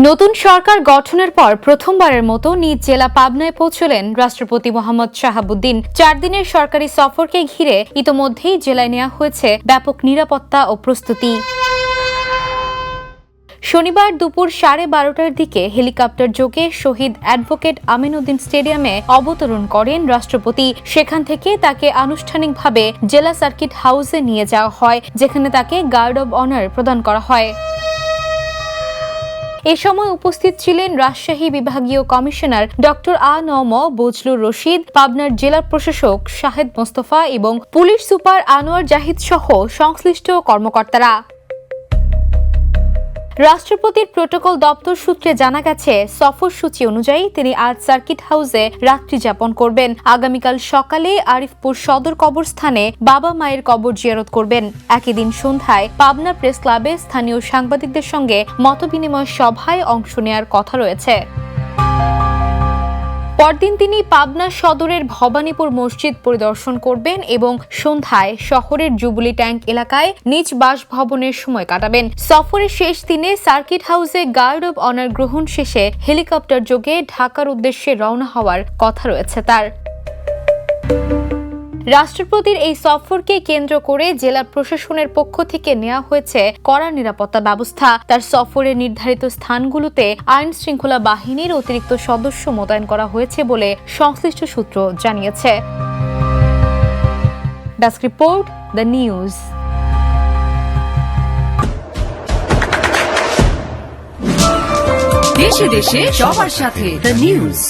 নতুন সরকার গঠনের পর প্রথমবারের মতো নিজ জেলা পাবনায় পৌঁছলেন রাষ্ট্রপতি মোহাম্মদ শাহাবুদ্দিন। 4 দিনের সরকারি সফরকে ঘিরে ইতোমধ্যেই জেলায় নেওয়া হয়েছে ব্যাপক নিরাপত্তা ও প্রস্তুতি। শনিবার দুপুর 12:30টার দিকে হেলিকপ্টার যোগে শহীদ অ্যাডভোকেট আমিনউদ্দিন স্টেডিয়ামে অবতরণ করেন রাষ্ট্রপতি। সেখান থেকে তাকে আনুষ্ঠানিকভাবে জেলা সার্কিট হাউসে নিয়ে যাওয়া হয়, যেখানে তাকে গার্ড অব অনার প্রদান করা হয়। এ সময় উপস্থিত ছিলেন রাজশাহী বিভাগীয় কমিশনার ডক্টর আ.ন.ম বজলুর রশিদ, পাবনার জেলা প্রশাসক শাহেদ মোস্তফা এবং পুলিশ সুপার আনোয়ার জাহিদ সহ সংশ্লিষ্ট কর্মকর্তারা। রাষ্ট্রপতির প্রটোকল দপ্তর সূত্রে জানা গেছে, সফরসূচি অনুযায়ী তিনি আজ সার্কিট হাউসে রাত্রি যাপন করবেন। আগামীকাল সকালে আরিফপুর সদর কবরস্থানে বাবা মায়ের কবর জিয়ারত করবেন। একই দিন সন্ধ্যায় পাবনা প্রেস ক্লাবে স্থানীয় সাংবাদিকদের সঙ্গে মতবিনিময় সভায় অংশ নেওয়ার কথা রয়েছে। পরদিন তিনি পাবনা সদরের ভবানীপুর মসজিদ পরিদর্শন করবেন এবং সন্ধ্যায় শহরের জুবিলি ট্যাঙ্ক এলাকায় নিজ বাসভবনের সময় কাটাবেন। সফরের শেষ দিনে সার্কিট হাউসে গার্ড অব অনার গ্রহণ শেষে হেলিকপ্টার যোগে ঢাকার উদ্দেশ্যে রওনা হওয়ার কথা রয়েছে তার। রাষ্ট্রপতির এই সফরকে কেন্দ্র করে জেলা প্রশাসনের পক্ষ থেকে নেওয়া হয়েছে কড়া নিরাপত্তা ব্যবস্থা। তার সফরের নির্ধারিত স্থানগুলোতে আইন শৃঙ্খলা বাহিনীর অতিরিক্ত সদস্য মোতায়েন করা হয়েছে বলে সংশ্লিষ্ট সূত্র জানিয়েছে। Desk report, the news. দেশে দেশে সবার সাথে দ্য নিউজ।